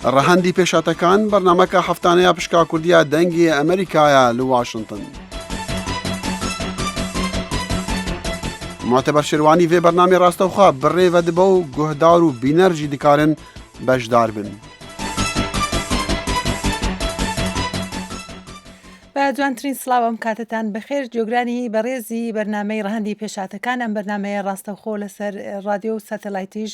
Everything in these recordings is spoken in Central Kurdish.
ڕەهەندی پێشاتەکان بەرنامەکە هەفتانەیە پشکا کوردیە دەنگی ئەمریکایە لە واشنگتن. معتبر شێروانی vê bernamê rastewxwe bi rê vedibe û guhdar û bîner jî dikarin bejdar bin. بە جوانترین سڵاوم کاتتان بەخێر جۆگرانی بەڕێزی بەرنامەی ڕەهەندی پێشاتەکان ئەم بەرنمەیە ڕاستەوخۆ لەسەر رادیۆ و سەتەلایتیش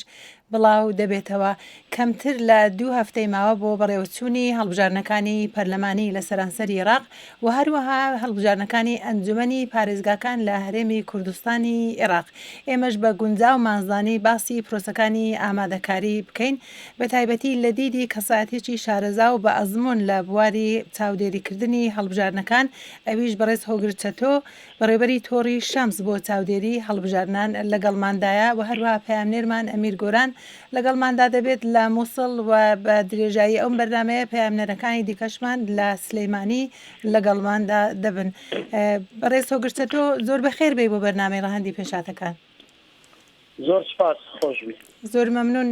بڵاو دەبێتەوە. کەمتر لە 2 هەفتەی ماوە بۆ بەڕێوەچوونی هەڵبژارنەکانی پەرلەمانی لە سەرانسەری عێراق و هەروەها هەڵبژارنەکانی ئەنجومەنی پارێزگاکان لە هەرێمی کوردستانی عێراق. ئێمەش بە گونجاو و مازدانی باسی پرۆسەکانی ئامادەکاری بکەین، بە تایبەتی لە دیدی کەسایەتێکی شارەزا و بە ئەزمون لە بواری چاودێریکردنی هەڵبژارنەکان. ئەویش بەڕێز هۆگر چەتۆ بەڕێوەبەری تۆڕی شەمس بۆ چاودێری هەڵبژارنان لەگەڵماندایە و هەروەها پەیامنێرمان ئەمیر گۆران لەگەڵماندا دەبێت لە مووسڵ و بە درێژایی ئەم بەرنمەیە پەیامنەرەکانی دیکەشمان لە سلەیمانی لەگەڵماندا دەبن. بەڕێز هۆگر چەتۆ زۆر بەخێر بێ بۆ بەرنامەی ڕەهەندی پێشاتەکان. زۆر سپاس، خۆش بی. زۆر مەمنون.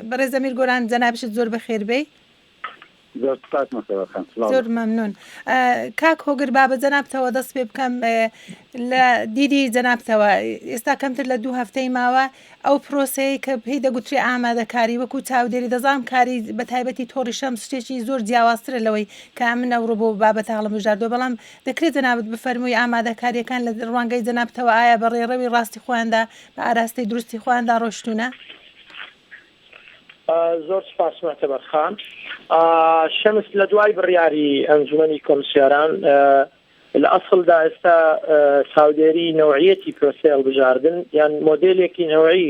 بەڕێز ئەمیر گۆران جەنابشت زۆر بەخێر بێ. زۆر مەمنون. کاک هۆگر با بە جەنابتەوە دەست پێ بکەم لە دیدی جەنابتەوە ئێستا کەمتر لە 2 هەفتەی ماوە ئەو پرۆسەیە کە پێی دەگوتری ئامادەکاری وەکو چاودێری دەزانم کاری بە تایبەتی تۆڕی شەمس شتێکی زۆر جیاوازترە لەوەی کە من ئەوڕۆ بۆ بابەتە هەڵبژاردووە، بەڵام دەکرێت جەنابەت بفەرمووی ئامادەکاریەکان لە ڕوانگەی جەنابتەوە ئایا بە ڕێڕەوی ڕاستی خۆیاندا بە ئاراستەی دروستی خۆیاندا ڕۆشتوونە؟ زۆر سپاس معتەبەر خان. شەمس لە دوای بڕیاری ئەنجومەنی کۆمسیاران لە ئەسڵدا ئێستا چاودێری نەوعیەتی پرۆسەی هەڵبژاردن یان مۆدێلێکی نەوعی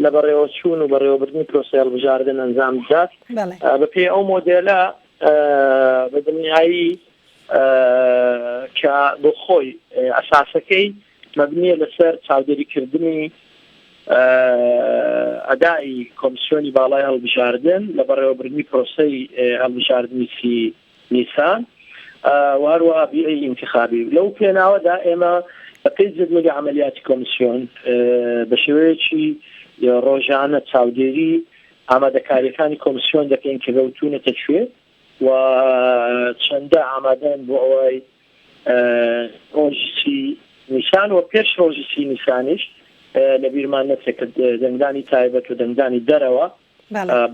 لە بەڕێوەچوون و بەڕێوەبردننی پرۆسەی هەڵبژاردن ئەنجام بدات. بەپێ ئەو مۆدێلە بە دنیایی کە بۆ خۆی ئەساسەکەی مەبنیە لەسەر چاودێریکردنی ئەدای کۆمسیۆنی باڵای هەڵبژاردن لە بەڕێوەبردننی پرۆسەی هەڵبژاردننی نیسان وهروەها بیئەی انتخابی. لەو پێناوەدا ئێمە بەپێی جدولی عملیاتی کۆمسیۆن بە شێوەیەکی ڕۆژانە چاودێری ئامادەکاریەکانی کۆمسیۆن دەکەین کە بەوتونەتە کوێ و چەندە ئامادەن بۆ ئەوەی ڕۆژی نیسان و پێش ڕۆژی نیسانیش لە بیرمان نەچێت کە دەنگدانی تایبەت و دەنگدانی دەرەوە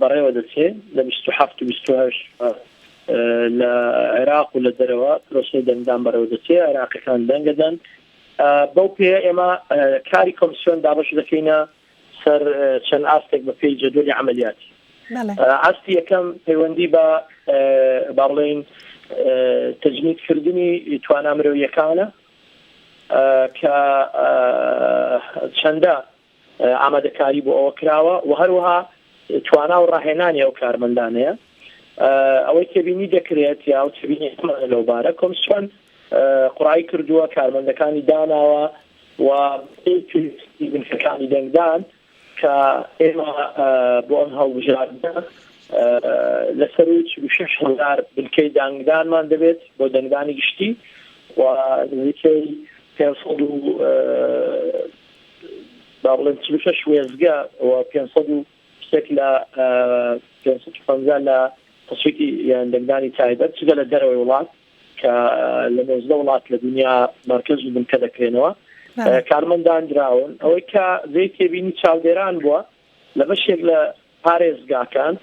بەڕێوە دەچێت لە 27 و 28 لە عێراق و لە دەرەوە پرۆسەی دەنگدان بەڕێوە دەچێت. عێراقیەکان دەنگدەن. بەو پێ ئێمە کاری کۆمسیۆن دابەش دەکەینە سەر چەند ئاستێک بە پێی جەدولی عملیاتی. ئاستی یەکەم پەیوەندی بە باڵێن تەجمیدکردنی توانامرۆیەکانە کە چەندە ئامادەکاری بۆ ئەوە کراوە و هەروەها توانا و ڕاهێنانی ئەو کارمەندانەیە ئەوەی کەبینی دەکرێت یا و چبینی لەو بارە کۆمسیۆن قوڕایی کردووە کارمەندەکانی داناوە و بنکەکانی دەنگدان کە ئێمە بۆ ئەم هەڵبژاردنە لەسەر 46,000 بنکەی دەنگدانمان دەبێت بۆ دەنگدانی گشتی و نزیکەی 546 وێزگە و 500 لە 550 لە تەسویقی یان دەنگدانی تایبەت چگە لە دەرەوەی وڵات کە لە 19 وڵات لە دنیا مرکز و بنکە دەکرێنەوە کارمەندان دراون. ئەوەی کە زەی تێبینی چاودێران بووە لە بەشێک لە پارێزگاکان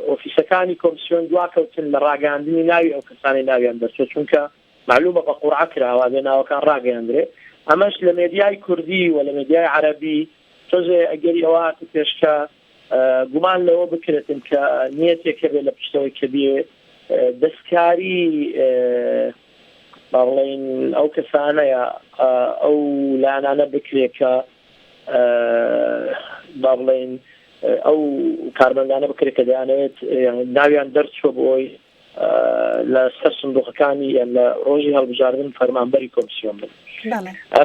ئۆفیسەکانی کۆمسیۆن دواکەوتن لە ڕاگەاندنی ناوی ئەو کەسانی ناویان دەرچێت چونکە معلومە بە قورعە کراوە بێ ناوەکان ڕاگەیاندرێ. ئەمەش لە مێدیای کوردی و لە مێدیای عەرەبی تۆزێ ئەگەری ئەوە پێشکە گومان لەوە بکرێتن کە نیەتێکە بێ لە پشتەوەی کە بێ دەستکاری باڵێن ئەو کەسانەیە ئەو لانانە بکرێت کە باڵێن ئەو کارمەندانە بکرێت کە دەیانەوێت ناویان دەرچوە بۆی لە سەر سندوقەکانی یان لە ڕۆژی هەڵبژاردن فەرمانبەری کۆمسیۆن بن.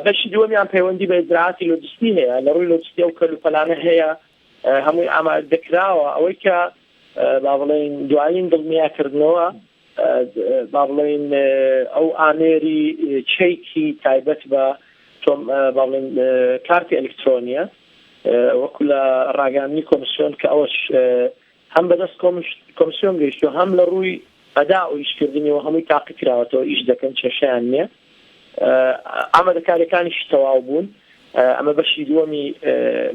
بەشی دووەمیان پەیوەندی بە ئیجراعاتی لۆجستی هەیە. لە ڕووی لۆجستی ئەو کەلوپەلانە هەیە هەمووی ئامادەکراوە ئەوەی کە با بڵێن دوایین دڵنیاکردنەوە با بڵێن ئەو ئامێری چەیکی تایبەت بە با بڵێن کارتی ئەلکترۆنیە وەکو لە ڕاگەاندنی کۆمسیۆن کە ئەوەش هەم بەدەست کۆمسیۆن گەیشتووە هەم لە ڕووی ئەدا و ئیشکردنیەوە هەمووی تاقی کراوەتەوە ئیش دەکەن کێشەیان نییە ئامادەکاریەکانیشی تەواو بوون ئەمە بەشی دووەمی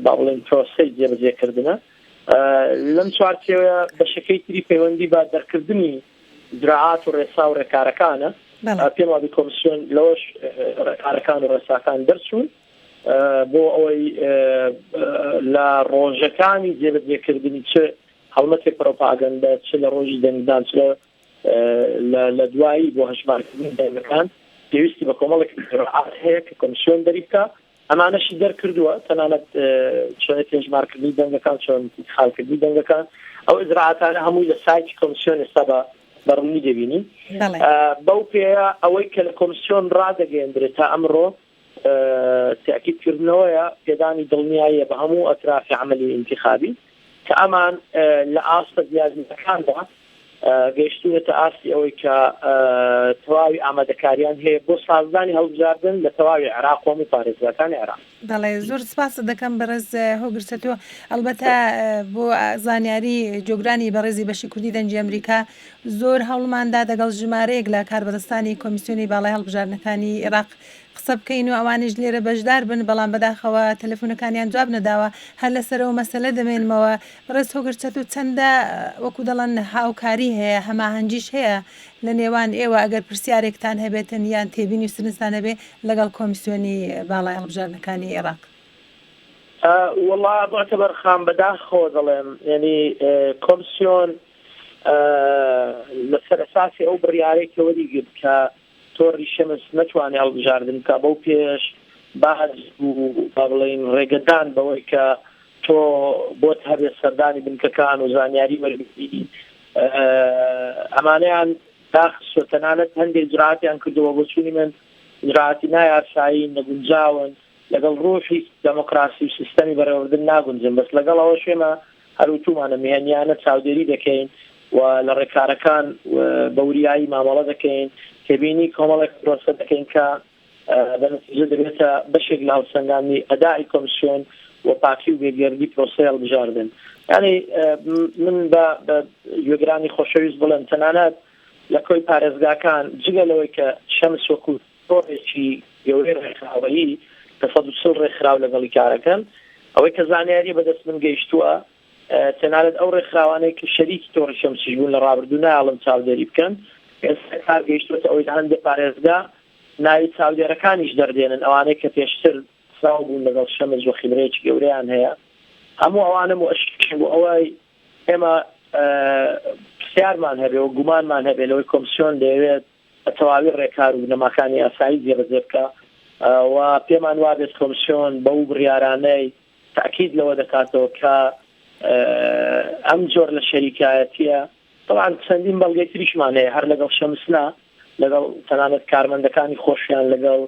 با بڵێن پرۆسەی جێبەجێکردنە لەم چوارچێوەیە بەشەکەی تری پەیوەندی بە دەرکردنی دراعات و ڕێسا و ڕێکارەکانە پێم وابی کۆمسیۆن لەوەش ڕێکارەکان و ڕێساکان دەرچوون بۆ ئەوەی لە ڕۆژەکانی جێبەجێکردنی چ هەڵمەتێک پرۆپاگەندە چ لە ڕۆژی دەنگدان چ لە دوایی بۆ هەژمارکردنی دەنگەکان پێویستی بە کۆمەڵێک دراعات هەیە کە کۆمسیۆن دەری بکە ئەمانەشی دەرکردووە تەنانەت چۆن هێژمارکردنی دەنگەکان چۆن خاڵکردنی دەنگەکان ئەو ئیجراعاتانە هەمووی لە سایتی کۆمسیۆن ئێستا بەڕوونی دەبینین بەو پێەیە ئەوەی کە لە کۆمسیۆن ڕادەگەیەندرێت تا ئەمڕۆ تاکیدکردنەوەیە پێدانی دڵنیاییە بە هەموو ئەطرافی عملی انتخابی کە ئەمان لە ئاستە دیازمیەکاندا گەیشتونەتە ئاستی ئەوەی کە تەواوی ئامادەکاریان هەیە بۆ سازدانی هەڵبژاردن لە تەواوی عێراق و هەموو پارێزگاکانی عێراق. دەڵێ زۆر سپاس دەکەم بەڕێز هۆگرتەوە ئەلبەتە بۆ زانیاری جۆگرانی بەڕێزی بەشی کوردی دەنجی ئەمریکا زۆر هەوڵماندا دەگەڵ ژمارەیەک لە کاربەدەستانی کۆمیسیۆنی باڵای هەڵبژاردنەکانی عێراق قسە بکەین و ئەوانش لێرە بەشدار بن بەڵام بەداخەوە تەلەفۆنەکانیان جواب نەداوە هەر لەسەرەوە مەسەلە دەمێنمەوە بەڕێز هۆگرتەوە چەندە وەکو دەڵەن هاوکاری هەیە هەماهەنگیش هەیە لە نێوان ئێوە ئەگەر پرسیارێکتان هەبێتن یان تێبینی و سنجستان هەبێ لەگەڵ کۆمیسیۆنی باڵای هەڵبژاردنەکانی عێراق. والله معتبر خام بەداخەوە دەڵێم ینی کۆمسیۆن لەسەر ئەساسی ئەو بڕیارێکی وەریگرت کە تۆڕی شەمس نەتوانێت هەڵبژاردن کە بەو پێش باز و با بڵێن ڕێگەدان بەوەی کە تۆ بۆت هەبێت سەردانی بنکەکان و زانیاری وەرگرتی ئەمانەیان داخستوە تەنانەت هەندێک جرعاتیان کردەوە بۆ چوونی من جرعاتی نایاسایی نەگونجاون لەگەڵ ڕۆژی دەموکراسی و سیستەمی بەڕێوەبردن ناگونجن بەس لەگەڵ ئەوە شوێمە هەروتومانە میهنیانە چاودێری دەکەین و لە ڕێکارەکان بەوریایی مامەڵە دەکەین کە بینی کۆمەڵێک پرۆسە دەکەین کە بەنتیجە دەبێتە بەشێک لە هەڵسەنگانی ئەدای کۆمسیۆن و پاکی و بێگەردی پرۆسەی هەڵبژاردن یعنی من بە گوێگرانی خۆشەویست بڵێم تەنانەت لە کۆی پارێزگاکان جگە لەوەی کە شەمس وەکو تۆڕێکی گەورەی ڕێکخراوەیی کە 140 ڕێکخراو لەگەڵی کارەکەن ئەوەی کە زانیاری بەدەست من گەیشتووە تەنانەت ئەو ڕێکخراوانەی کە شەریکی تۆڕی شەمسیش بوون لە ڕابردوو نایڵم چاودێری بکەن ئێستا کار گەیشتووەتە ئەوەی هەندێک پارێزگا ناوی چاودێرەکانیش دەردێنن ئەوانەی کە پێشتر ساو بوون لەگەڵ شەمس و خیبرەیەکی گەورەیان هەیە هەموو ئەوانە مؤشر بۆ ئەوەی ئێمە پرسیارمان هەبێ و گومانمان هەبێ لەوەی کۆمسیۆن دەیەوێت تەواوی ڕێکار و بنەماکانی ئاسایی جێبەجێ بکە و پێمان وابێت کۆمسیۆن بەو بڕیارانەی تاکید لەوە دەکاتەوە کە ئەم جۆر لە شەریکایەتیە طبعا چەندین بەڵگەی تریشمان هەیە هەر لەگەڵ شەمسنا لەگەڵ تەنانەت کارمەندەکانی خۆشیان لەگەڵ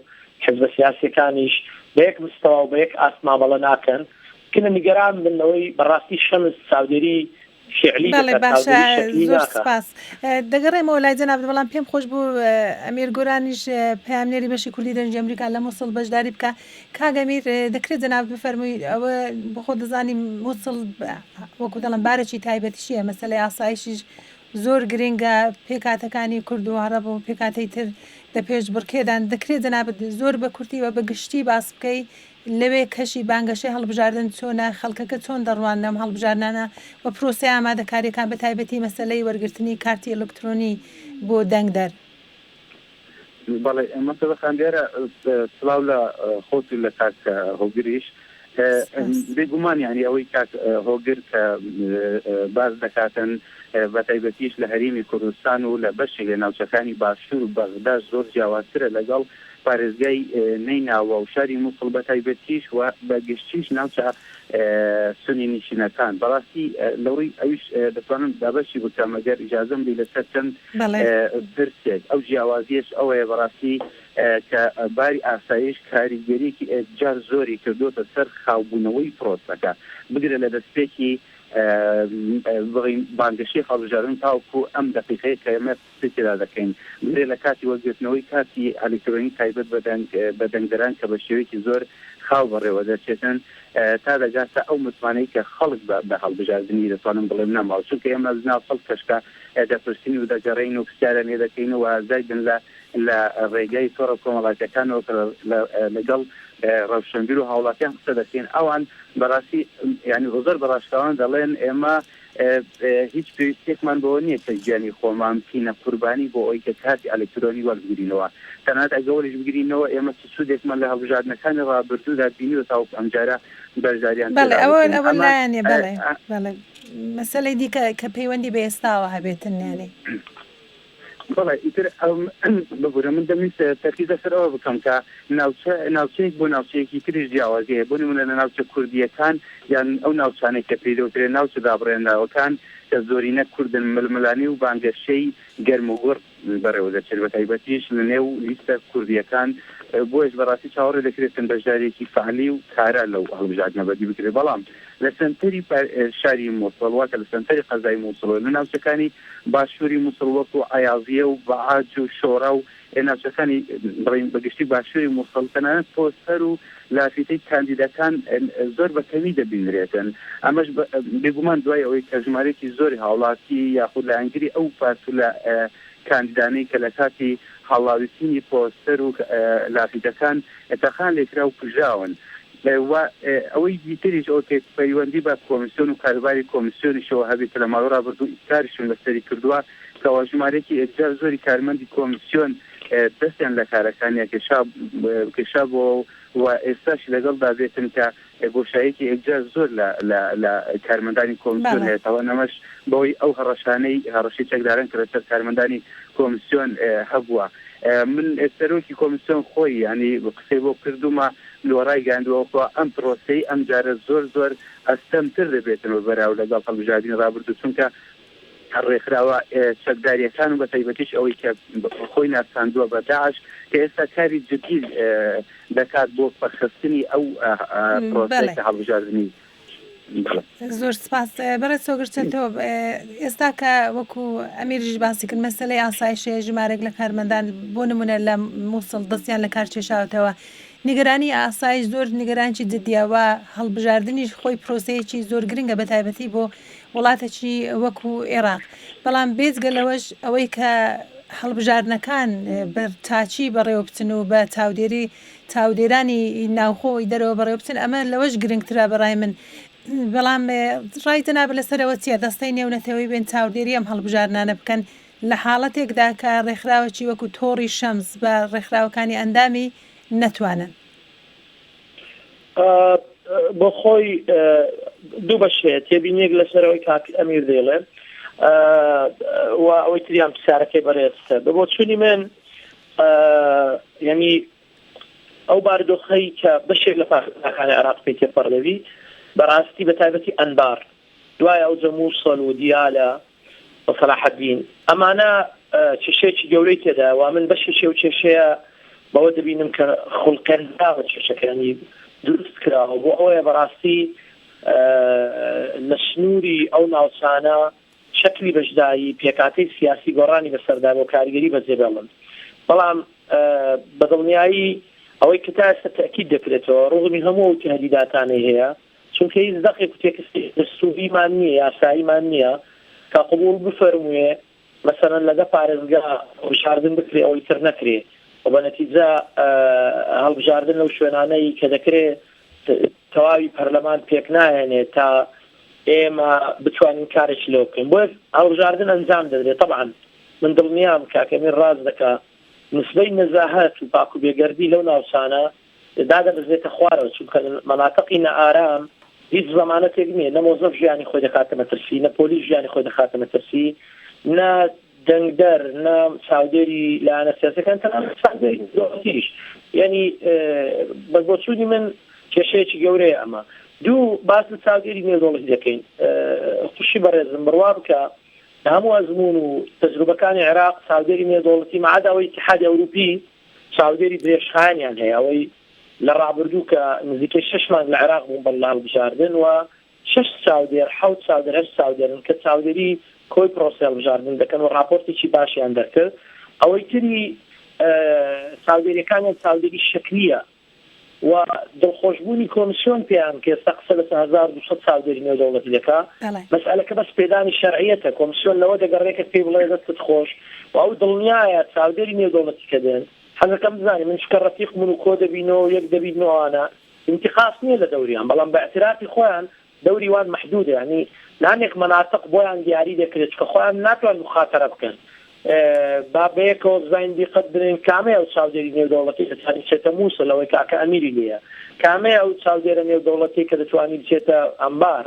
حزبە سیاسیەکانیش بە یەک مستەوا و بە یەک ئاسمامەڵە ناکەن کە نیگەران بنەوەی بەڕاستی شەمس چاودێری فعلی باشە زۆر سپاس دەگەڕێمەوە لای جەناب بەڵام پێم خۆش بوو ئەمیر گۆرانیش پەیامنێری بەشی کوردی دەنجی ئەمریکا لە مووسڵ بەشداری بکە کاگەمیر دەکرێت جەناب بفەرمووی ئەوە بۆ خۆ دەزانی مووسڵ وەکو دەڵم بارێکی تایبەتیشیە مەسەلەی ئاسایشیش زۆر گرنگە پێکاتەکانی کورد و عەرەب و پێکاتەی تر لە پێش بڕکێدان دەکرێت جەناب زۆر بە کورتی و بە گشتی باس بکەی لەوێ کەشی بانگەشەی هەڵبژاردن چۆنە خەڵکەکە چۆن دەڕوان لەم هەڵبژاردنانە و پرۆسەی ئامادەکاریەکان بە تایبەتی مەسەلەی وەرگرتنی کارتی ئەلکترۆنی بۆ دەنگدەر. بەڵێ مەسەلە خاندێرە سڵاو لە خۆت لە کاک هۆگریش بێگومان یعنی ئەوەی کاک هۆگر کە باز دەکاتن بە تایبەتیش لە هەریمی کوردستان و لە بەشێک لە ناوچەکانی باشوور و بەغدا زۆر جیاوازترە لەگەڵ پارێزگای نەیناوە و شاری مووسڵ بە تایبەتیش و بە گشتیش ناوچە سنی نیشینەکان بەڕاستی لەوەی ئەویش دەتوانم دابەشی بکەم ئەگەر ئیجازەم بی لەسەر چەند پرسێک ئەو جیاوازیش ئەوەیە بەڕاستی کە باری ئاسایش کاریگەریەکی جار زۆری کردوتە سەر خاوبوونەوەی پرۆسەکە بگرە لە دەستپێکی بانگشی هەڵبژاردن تاوەکو ئەم دقیقەیە کە ئێمە پێدا دەکەین لێ لە کاتی وەرگرتنەوەی کاتی ئەلکترۆنی تایبەت بە دەنگدەران کە بە شێوەیەکی زۆر خاو بەڕێوە دەچێتن تا دەگاتە ئەو متمانەی کە خەڵک بە هەڵبژاردننی دەتوانم بڵێم نەماوە چونکە ئێمە ناو خەڵک کەشکە دەپرسین و دەگەڕین و پرسیارە لێ دەکەین و ئازادن لە ڕێگای تۆڕە کۆمەڵاتیەکانەوە لەگەڵ ڕەوشنبیر و هاوڵاتیان قسە دەکەین ئەوان بەڕاستی یعنی زۆر بەڕاشکاوان دەڵێن ئێمە هیچ پێویستێکمان بەوە نییە کە گیانی خۆمان بکەینە قوربانی بۆ ئەوەی کە کاتی ئەلکترۆنی وەربگرینەوە تەنانەت ئەگە وەریش بگرینەوە ئێمە سوودێکمان لە هەڵبژاردنەکانی ڕابردوودا بینیوە تاوەکو ئەمجارە بەرژاریان بەڵێ ئەوە لایەنێ بەڵێ مەسەلەی دیکە کە پەیوەندی بە ئێستاوە هەبێتن یانێ بەڵێ ئیتر ببوورە من دەمویست تەرکیز لەسەرەوە بکەم کە ناوچەیەک بۆ ناوچەیەکی تریش جیاوازەیە بۆ نمونە لە ناوچە کوردیەکان یان ئەو ناوچانێک کە پێی دەوترێ ناوچە دابڕێنراوەکان کە زۆرینە کوردن ململانی و بانگەشەی گەرم و گوڕ بەڕێوە دەچێت بە تایبەتیش لە نێو لیستە کوردیەکان بۆیش بەڕاستی چاوەڕێ دەکرێتن بەشدارێکی فعالی و کارە لەو هەڵبژاردنە بەدی بکرێت بەڵام لە سنتەری شاری مووسڵ واتە لە سنتەری قەزای مووسڵ لە ناوچەکانی باشووری مووسڵ وەکو ئایازیە و بەعاج و شۆڕە و ناوچەکانی بەگشتی باشووری مووسڵ تەنانەت پۆستەر و لافیتەی کاندیدەکان زۆر بەکەمی دەبینرێتن ئەمەش بێگومان دوای ئەوەی کە ژمارەی زۆری هاوڵاتی یاخود لە ئەنگری ئەو پارت لە کاندیدانەی کە لە کاتی هەڵاویتنی پۆستەر و لافیتەکان ئەتەخان لێکرا و کوژاون ئەوەی دیتریش ئەو پەیوەندی بە کۆمیسیۆن و کارباری کۆمیسیۆنیشەوە هەبێت لە ماوەی ڕابردوو ئیسکاریشون لەسەری کردووە کەوا ژمارەیەکی ئەجار زۆری کارمەندی کۆمیسیۆن دەستیان لە کارەکانیە کێشا بۆ و ئێستاش لەگەڵدا بێتن کە بۆشایەکی ئەجار زۆر لە کارمەندانی کۆمیسیۆن هەیەتەوە نەمەش بەوەی ئەو هەڕەشی چەکداران کە لەسەر کارمەندانی کۆمیسیۆن هەبووە من سەرۆکی کۆمیسیۆن خۆی ینی قسەی بۆ کردومە لۆڕای گاندووەخوا ئەم پرۆسەی ئەم جارە زۆر ئەستەمتر دەبێتەوە بەراو لەگەڵ هەڵبژاردنی ڕابردوو چونکە ڕێکراوە چەکداریەکان و بە تایبەتیش ئەوەی کە خۆی ناساندووە بە داعش کە ئێستا کاری جدی دەکات بۆ پەرخستنی ئەو پرۆسەی هەڵبژاردنی زۆر سپاس بەڕێز سۆگرچێتەوە ئێستا کە وەکو ئەمیریش باسی کرد مەسەلەی ئاسایشەیە ژمارێک لە کارمەندان بۆ نمونە لە مووسڵ دەستیان لە کار کێشاوتەوە نیگەرانی ئاسایش زۆر نیگەرانکی جدیەوە هەڵبژاردنیش خۆی پرۆسەیەکی زۆر گرنگە بە تایبەتی بۆ وڵاتێکی وەکو عێراق بەڵام بێجگە لەوەش ئەوەی کە هەڵبژاردنەکان بەرتاچی بەڕێوە بچن و بە تاودێرانی ناوخۆی دەرەوە بەڕێوە بچن ئەمە لەوەش گرنگترا بەڕای من بەڵام ڕای تەنابە لەسەرەوە چیە دەستەی نێونەتەوەی بێن چاودێری ئەم هەڵبژاردنانە بکەن لە حاڵەتێکدا کە ڕێکخراوەکی وەکو تۆڕی شەمس بە ڕێکخراوەکانی ئەندامی نەتوانن بۆ خۆی دوو بەشێت تێبینێک لەسەرەوەی کاک ئەمیر دێڵێ و ئەوەی تریان پرسیارەکەی بەڕێستە بۆ چوونی من یعنی ئەو بارودۆخەی کە بەشێک لە پاکستانی عێراق پێی تێپەڕێوی بەڕاستی بە تایبەتی ئەنبار دوای ئەو مووسڵ و دیالە و سەلاح الدین ئەمانە کێشەیەکی گەورەی تێدا و من بەشێکی و کێشەیە بەوە دەبینم کە خوڵقەنداوە کێشەکانی دروست کراوە بۆ ئەوەیە بەڕاستی لە سنووری ئەو ناوچانە شکلی بەشداری پێکاتەی سیاسی گۆڕانی بەسەردا بۆ کاریگەری بەجێبێڵن بەڵام بەدڵنیایی ئەوەی کە تا ئێستا تەکید دەکرێتەوە ڕوغمی هەموو تهدیداتانەی هەیە چونکە هیچ دەقێک تێکستی دەستوریمان نییە یاساییمان نییە کە قبول بفەرموویە مەسەرەن لەگە پارێزگا هەڵبژاردن بکرێ ئەوەی تر نەکرێ و بە نەتیجە هەڵبژاردن لەو شوێنانەی کە دەکرێت تەواوی پەرلەمان پێک نایێنێت تا ئێمە بتوانین کارێکی لەو بکەین بۆ هەڵبژاردن ئەنجام دەدرێت طبعا من دڵنیام کاکەمیر ڕاز دەکا نسبەی نەزاهەت و پاک و بێگەردی لەو ناوچانە دادەبەزێتە خوارەوە چونکە مەناطقی نەئارام هیچ زەمانەتێک نییە نە مۆزەف ژیانی خۆی دەخاتە مەترسی نە پۆلیس ژیانی خۆی دەخاتە مەترسی نە دەنگدەر نە چاودێری لایەنە سیاسەکان تەنانەت چاودێریش یعنی بەگۆچوونی من کێشەیەکی گەورەیە ئەمە دوو باس لە چاودێری نێودەوڵەتی دەکەین خوشی بەڕێزم بڕوا بکە هەموو ئەزمون و تەجروبەکانی عێراق چاودێری نێودەوڵەتی مەعەداوەی اتحادی ئەوروپی چاودێری درێژخایانیان هەیە ئەوەی لە ڕابردوو کە نزیکەی 6 مانگ لە عێراق بوون بەڵ هەڵبژاردن و 6 6 چاودێر 7 چاودێر 8 چاودێرن کە چاودێری کۆی پرۆسی هەڵبژاردن دەکەن و راپۆرتێکی باشیان دەکرد. ئەوەی تری چاودێریەکان چاودێری شکلیە و دڵخۆشبوونی کۆمیسیۆن پێیان کە ئێستا قسە لە 1200 چاودێری نێودەوڵەتی دەکات. مەسئلەکە بەس پێدانی شەرعیەتە، کۆمیسیۆن لەوە دەگەڕێکە پێی بڵێ دەستت خۆش و ئەو دڵنیایە چاودێری نێودەوڵەتی کە دێن حەزەکەم بزانێ من شکە ڕەفیق من و کۆ دەبینەوە یەک دەبینەوەوانە انتقاص نییە لە دەوریان، بەڵام بە اعترافی خۆیان دەوری وان محدودە، ینی نانێک مەناطق بۆیان دیاری دەکرێت کە خۆیان ناتوان مخاتەرە بکەن با بەیەکەوە بزانین دیقەت بدرێن کامەیە ئەو چاودێری نێودەوڵەتی دەتوانێت بچێتە مووسڵ لەوەی کاکە ئەمیری لێیە، کامەیە ئەو چاودێرە نێودەوڵەتی کە دەتوانێت بچێتە ئەمبار.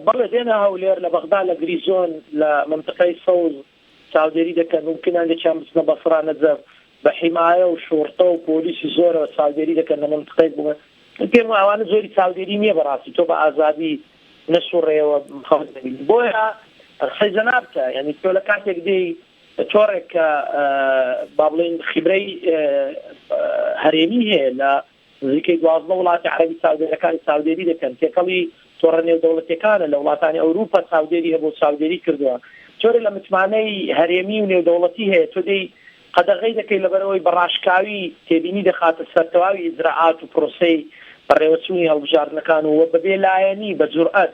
بەڵێ دێنە هەولێر لە بەغدا لە گریزۆن لە منطقەی سەوز چاودێری دەکەن، ممکنان لێکیان بچنە بەسڕا نەجەف بە حیمایە و شورتە و پۆلیسی زۆرەوە چاودێری دەکەن لە منطقەی بوومە. پێم ئەوانە زۆری چاودێری نییە بەڕاستی تۆ بە ئازادی نەسوڕێەوە خەڵک دەبینی. بۆیە قسەی جەنابتە، یعنی تۆ لە کاتێک دێی تۆڕێک کە با بڵێن خیبرەی هەرێمی هەیە لە نزیکەی 12 وڵاتی عەرەبی چاودێرەکانی چاودێری دەکەن، تێکەڵی تۆڕە نێودەوڵەتیەکانە لە وڵاتانی ئەوروپا چاودێری هەبوو چاودێری کردووە، تۆرە لە متمانەی هەرێمی و نێودەوڵەتی هەیە تۆ دەی قەدەغەی دەکەی لەبەرەوەی بەڕاشکاوی تێبینی دەخاتە سەرتەواوی ئیجراعات و پرۆسەی بەڕێوەچوونی هەڵبژاردنەکان و بەبێ لایەنی بە جورئەت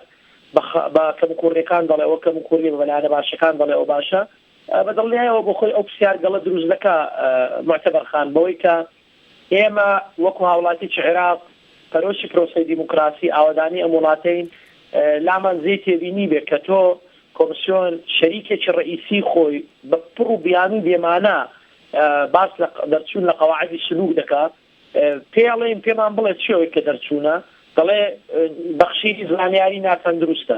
بە کەمکوڕیەکان دەڵێ ئەوە کەمکوڕی بە بەلایەنە باشەکان دەڵێ ئەو باشە بەدڵنیایەوە بۆ خۆی ئەو پرسیار گەڵە دروست دەکا معتەبەرخان بەوەی کە ئێمە وەکو هاوڵاتیی عێراق پەرۆشی پرۆسەی دیموکراسی ئاوادانی ئەم وڵاتەین لامان زێ تێبینی بێ کە تۆ کۆمیسیۆن شەریکێکی ڕئیسی خۆی بە پڕ و بیانی بێمانە باس دەرچوون لە قەواعدی سلوک دەکات، پێڵێن پێمان بڵێ چێوەی کە دەرچوونە دەڵێ بەخشیری زانیاری ناتەندروستە.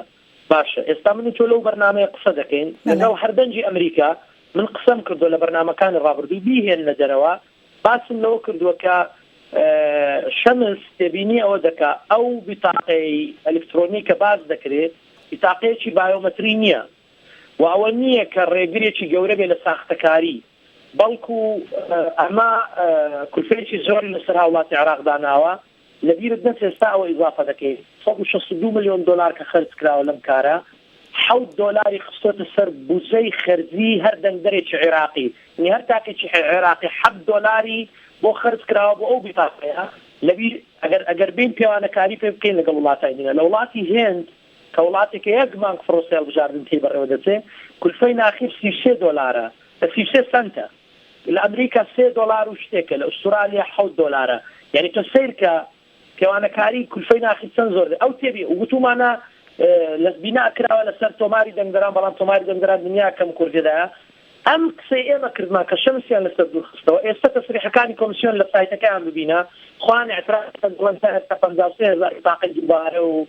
باشە ئێستا من تۆ لەو بەرنامەیە قسە دەکەین لەگەڵ هەردەنجی ئەمریکا من قسەم کردو لە بەرنامەکانی ڕابردوو بیهێنە دەرەوە باسم لەوە کردووە کە شەمس تێبینی ئەوە دەکا ئەو بیتاقەی ئەلکترۆنی کە باز دەکرێت بیتاقەیەکی بایۆمەتری نییە و ئەوە نییە کە ڕێگرێکی گەورە بێ لە ساختەکاری، بەڵکو ئەمە کولفەیەکی زۆری لەسەر هاوڵاتی عێراق داناوە. لەبیرت نەچێت ئێستا ئەوە ئیزافە دەکەیت 162 ملیۆن دلار کە خەرج کراوە لەم کارە 7 دلاری خستۆتە سەر بوجەی خەرجی هەر دەنگدەرێکی عێراقی، نی هەر تاکێکی عێراقی 7 دلاری بۆ خەرج کراوە بۆ ئەو بیتاقەیە. لەبیر ئەگەر بین پێوانەکاری پێ بکەین لەگەڵ وڵاتای دیکە لە وڵاتی هێند کە وڵاتێکە یەک مانگ فڕۆسی هەڵبژاردن تێی بەڕێوە دەچێت کولفەی ناخیر 33 دلارە 33 سنتە، لە ئەمریکا 3 دلار و شتێکە، لە ئوسترالیا 7 دلارە، یعنی تۆ سیر کە پێوانەکاری کولفەی ناخیر چەند زۆر ئەو تێبی وتومانە لەسبینا کراوە لەسەر تۆماری دەنگدەران، بەڵام تۆماری دەنگدەران دنیا کەم کوردەدایە. ئەم قسەی ئێمە کردمان کە شەمسیان لەسەر دوور خستەوە ئێستا تەسریحەکانی کۆمیسیۆن لە سایتەکەیان ببینە خوان اعتراض 53000 تاقی دووبارە و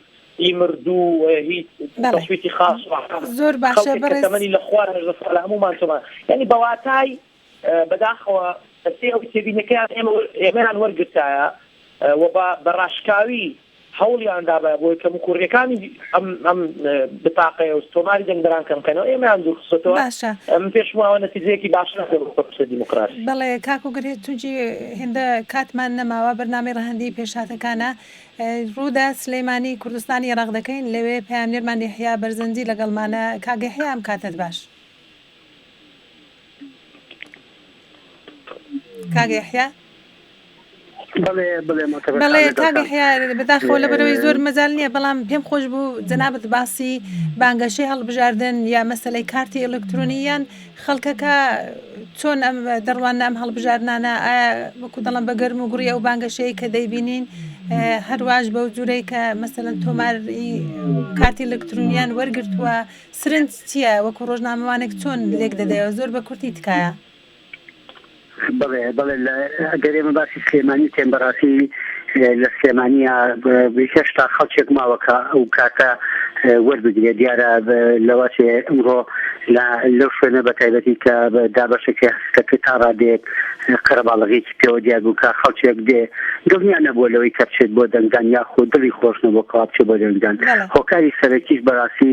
مردوو هیچ تەشویقی خاص زۆر باشە بەڕێزی لە خوار نەژدە هەمومان تۆمان یعنی بەواتای بەداخەوە ئەسێ ئەو تێبینەکەیان ئێمەیان وەرگرتایە و بەڕاشکاوی هەوڵیاندا بە بۆی کەم کوڕیەکانی ئەم بتاقەیە و تۆماری دەنگدەران کەمکەنەوە ئێمەیان دوور خستەوە پێشماوە نەتیجەیەکی باش نەکە دیموکراسی. بەڵێ کاکوگرێت توجی هێندە کاتمان نەماوە بەرنامەی ڕەهەندی پێشاتەکانە ڕوودا سلەیمانی کوردستانی عێراق دەکەین لەوێ پەیامنێرمان یەحیا بەرزەنجی لەگەڵمانە. کاک یەحیا ئەم کاتت باش. کاک یەحیا بەڵێ کاگە حیار بەداخەوە لە بەرەوەی زۆر مەزال نییە، بەڵام پێم خۆش بوو جەنابەت باسی بانگەشەی هەڵبژاردن یا مەسەلەی کارتی ئەلکترۆنییان خەڵکەکە چۆن ئەم دەڕوانە ئەم هەڵبژاردنانە ئایا وەکو دەڵم بە گەرم و گوڕی ئەو بانگەشەیە کە دەیبینین هەرواش بەو جوورەی کە مەسەلەن تۆماری کارتی ئەلکترۆنییان وەرگرتووە سرنج چییە وەکو ڕۆژنامەوانێک چۆن لێک دەدەیەوە زۆر بە کورتی تکایە؟ بەڵێ ئەگەر ئێمە باسی سلێمانی تێم بەڕاستی لە سلێمانیە هێشتا خەڵکێک ماوەکە ئەو کاتە وەربگرێت دیارە لەوەسێ ئەمڕۆ لەو شوێنە بە تایبەتی کە دابەشێکی هەستەکە تا ڕادێت قەرەباڵغێکی پێوە دیار بوو کە خەڵکێک دێ دڵنیان نەبووە لەوەی کە بچێت بۆ دەنگدان یاخود دڵی خۆش نەبوو کەوا بچێت بۆ دەنگدان. هۆکاری سەرەکیش بەڕاستی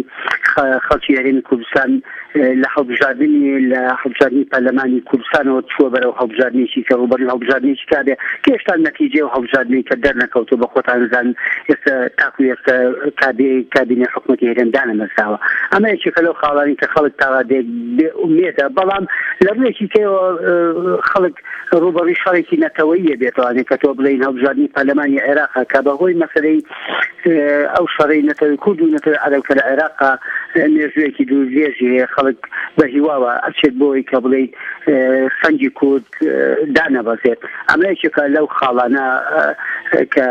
خەڵکی هەرێمی کوردستان لە هەڵبژاردننی لە هەڵبژاردننی پەرلەمانی کوردستانەوە چووە بەرەو هەڵبژاردنێکی کە ڕوبەری هەڵبژاردنێکی کابێ کە هێشتا نەتیجێ و هەڵبژاردننی کە دەرنەکەوتو بە خۆتان زان ئێستا تاکو ئێستا کابینێ حکوومەتی هێرەندانە مەساوە ئەمە یەکێکە لەو خاڵانی کە خەڵک تاوا ئومێدە بەڵام لە ڕێکی کەوە خەڵک ڕوبەڕی شەڕێکی نەتەوەیە بێتوانێت کە تۆ بڵین هەڵبژاردننی پەرلەمانی عێراقا کە بەهۆی مەسەلەی ئەو شەڕەی نەتەوەی کورد و نەتەوەی عەرەب کە لە عێراقا مێژوویەکی دوورگێژی هەیە خەڵک بە هیواوە ئەچێت بۆی کە بڵێ سەنگی کورد دانەبەزێت ئەمە یەکێکە لەو خاڵانە کە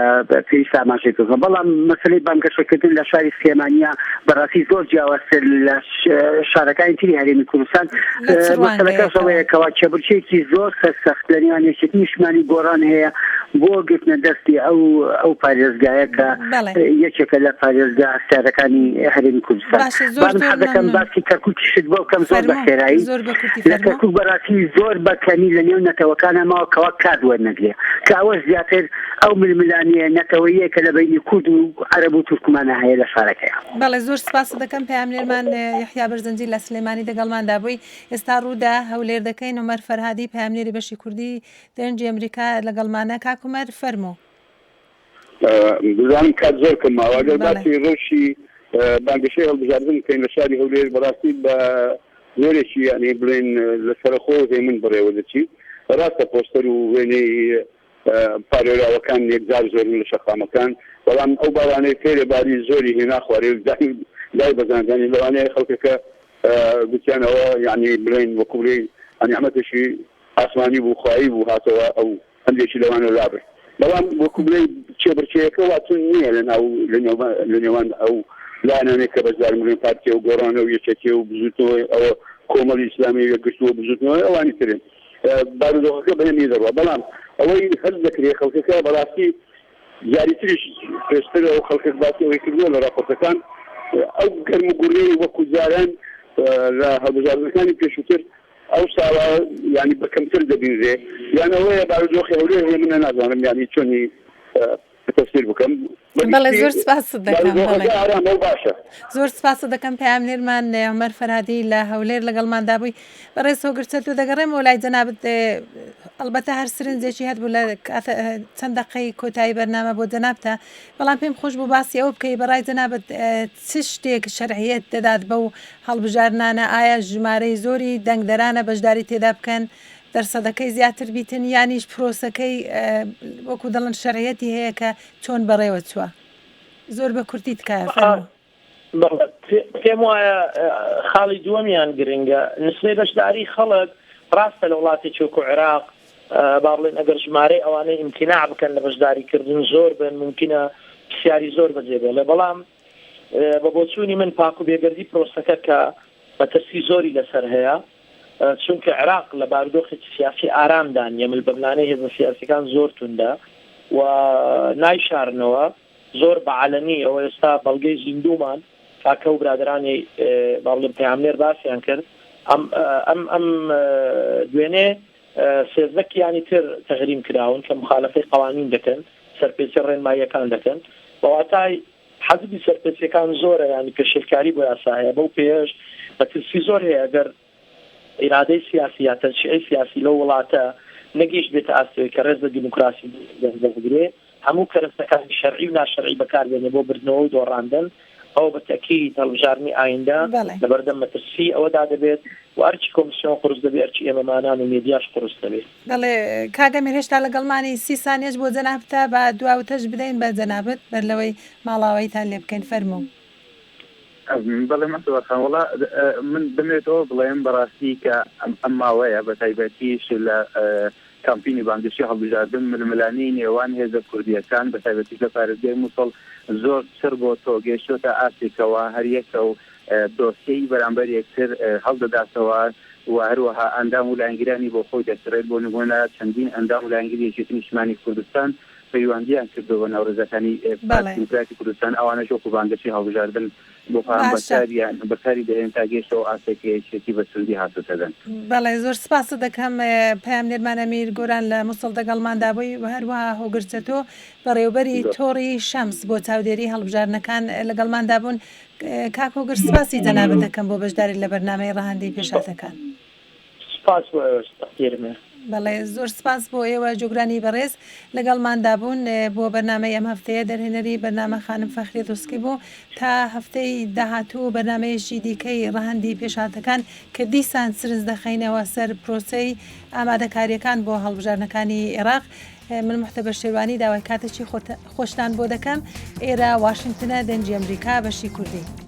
پێویستە ئاماژەی بکەن بەڵام مەسەلەی بانگەشەکردن لە شاری سلێمانیا بەڕاستی زۆر جیاوازتر لە شارەکانی تری هەرێمی کوردستان مەسەلەکەش ئەوەیە کەوا کێبرچێکی زۆر سەخت لە نێوان یەکێتی نیشتمانی گۆڕان هەیە بۆ گرتنە دەستی ئەو پارێزگایە کە یەکێکە لە پارێزگا هەستارەکانی هەرێمی کوردستان دەکەم باسی کەرکووکیشت بۆ بکەم زۆر بە خێرایی لە کەرکووک بەڕاستی زۆر بەکەمی لە نێو نەتەوەکانە ماوە کەوا کات وەرنەگرێ کە ئەوە زیاتر ئەو ململانەیە نەتەوەیە کە لە بینی کورد و عەرەب و تورکمانە هەیە لە شارەکەیە. بەڵێ زۆر سپاس دەکەم پەیامنێرمان یحیا بەرزەنجی لە سلێمانی دەگەڵماندا بووی ئێستا ڕوودا هەولێر دەکەین عومەر فەرهادی پەیامنێری بەشی کوردی دەرەنجی ئەمریکا لەگەڵمانە کاک عومەر فەرموو. بزانم کات زۆر کەم ماوە ئەگەر باسی ڕۆژی بانگەشەی هەڵبژاردن بکەین لە شاری هەولێر بەڕاستی بە زۆرێکی یعنی بڵێن لەسەرخۆ من بڕێوە دەچی ڕاستە پۆستەر و وێنەی پارێراوەکان یەکجار زۆر لە شەقامەکان بەڵام ئەو باوانەی فێرە باری زۆری هێنا خوارێ لای بەزانگانی لەوانەیە خەڵکەکە گوتیانەوە یعنی بڵێن وەکوڵی ئەنیعمەتێکی ئاسمانی بوو خوایی بوو هاتەوە ئەو هەندێکی لەوانە لابێ بەڵام وەکوڵی چێبرچەیەکە واتون نییە لە نێوان ئەو لایەنانێک کە بەشدار مڵێن پارتیە و گۆڕانە و یەکێتیە و بزوتنەوە ئەوە کۆمەڵی ئیسلامی وەگرتووە بزوتنەوە ئەوانی ترن بارودۆخەکە بەهێنی دەڕوە بەڵام ئەوەی هەر دەکرێت خەڵکەکە بەڕاستی یاریتریش پێشتر ئەو خەڵکەک باسی ئەوەی کردووە لە راپۆرتەکان ئەو گەرم و گوڕەی وەکو جاران لە هەڵبژاردنەکانی پێشووتر ئەو ساڵە ینی بەکەمتر دەبینرێ یان ئەوەیە بارودۆخی هەولێر هەیە منە نازانم یانی چۆنی تەفسیر بکەم. بەڵێ زۆر سپاس دەکەم ئارام ئەو باشە زۆر سپاس دەکەم پەیامنێرمان عومەر فەرهادی لە هەولێر لەگەڵماندا بووی بەڕێز هۆگرچەت و دەگەڕێمەوە لای جەنابەت ئەلبەتە هەر سرنجێکی هەبوو لە چەند دەقەی کۆتایی بەرنامە بۆ جەنابتە بەڵام پێم خۆش بوو باسی ئەو بکەی بەڕای جەنابەت چ شتێک شەرعیەت دەدات بەو هەڵبژاردنانە ئایا ژمارەی زۆری دەنگدەرانە بەشداری تێدا بکەن دەرسەدەکەی زیاتر بیتن یانیش پرۆسەکەی وەکو دەڵن شەرعیەتی هەیە کە چۆن بەڕێوە چووە زۆر بە کورتی تکایە پێم وایە خاڵی دووەمیان گرنگە نسبەی بەشداری خەڵک ڕاستە لە وڵاتی چۆک و عێراق با بڵێن ئەگەر ژمارەی ئەوانەی ئیمتیناع بکەن لە بەشداریکردن زۆر بن ممکنە پرسیاری زۆر بەجێبێت بەڵام بە بۆچوونی من پاک و بێگەردی پرۆسەکە کە بەترسی زۆری لەسەر هەیە چونکە عێراق لە بارودۆخی سیاسی ئارامدان یەمل بەملانەی هێزە سیاسیەکان زۆر توندە و نایشارنەوە زۆر بەعەلەنی ئەوە ئێستا بەڵگەی زیندومان کاکە و برادرانی با بڵێن پەیامنێر باسییان کرد ئەم دوێنێ سێزدەکیانی تر تەغریم کراون کە مخالفەی قوانین دەکەن سەرپێچی ڕێنماییەکان دەکەن بەواتای حەزبی سەرپێچیەکان زۆرە ینی پێشێفکاری بۆ یاسا هەیە بەو پێش بەترسی زۆر هەیە ئەگەر ئیرادەی سیاسی یا تەنشیعەی سیاسی لەو وڵاتە نەگەیشت بێتە ئاستەوەی کە ڕێز بە دیموکراسی دەبگرێ هەموو کەرەستەکانی شەرعی و ناشەرعی بەکاربێنێ بۆ بردنەوە و دۆڕاندن ئەو بە تەکید هەڵبژاردننی ئایندە لەبەردەم مەترسی ئەوەدا دەبێت و ئەرچی کۆمیسیۆن قورس دەبێت ئەرچی ئێمەمانان و میدیاش قورس دەبێت. دەڵێ کاگەمیر هێشتا لەگەڵمانی 30 سانیەش بۆ جەنابتە بە دواوتەش بدەین بە جەنابەت بەر لەوەی ماڵاوەیتان لێ بکەین فەرموو. بەڵێ مەسەوەخان وڵا من بمێتەوە بڵێم بەڕاستی کە ئەم ماوەیە بە تایبەتیش لە کامپینی بانگشتی هەڵبژاردن ململانەی نێوان هێزە کوردیەکان بە تایبەتی لە پارێزگای مووسڵ زۆر سەر بۆ تۆ گەیشتۆتە ئاسێکەوە هەر یەکە و دۆسیەی بەرامبەر یەکتر هەڵدەداتەوە و هەروەها ئەندام و لایەنگرانی بۆ خۆی دەسڕێت بۆ نمونە چەندین ئەندام و لایەنگری یەکێتی نیشتمانی کوردستان پەیوەندیان کردەوە ناوڕێزەکانی دیموکراتی کوردستان ئەوانەش وەکو بانگەشی هەڵبژاردن بۆ بەکاریان بەکاری دەهێن تا گەیشتەوە ئاسێکەیەکی بەسەردی هاتووتەدەن. بەڵێ زۆر سپاس دەکەم پەیامنێرمان ئەمیر گۆران لە مووسڵ دەگەڵماندا بووی و هەروەها هۆگرچەتۆ بەڕێوەبەری تۆڕی شەمس بۆ چاودێری هەڵبژارنەکان لەگەڵماندا بوون. کاک هۆگر سپاسی جەنابەت دەکەم بۆ بەشداری لە بەرنامەی ڕەهەندی پێشاتەکان. سپاس بۆ ئێوە. بەڵێ زۆر سپاس بۆ ئێوە جوگرانی بەڕێز لەگەڵماندا بوون بۆ بەرنامەی ئەم هەفتەیە دەرهێنەری بەرنامە خانم فەخری دۆسکی بوو تا هەفتەی داهاتوو بەرنمەیەشی دیکەی ڕەهەندی پێشاتەکان کە دیسان سرنج دەخەینەوە سەر پرۆسەی ئامادەکاریەکان بۆ هەڵبژارنەکانی عێراق. من محتەبە شێوانی داوای کاتێکی خۆشتان بۆ دەکەم. ئێرە واشنگتنە دەنجی ئەمریکا بەشی کوردی.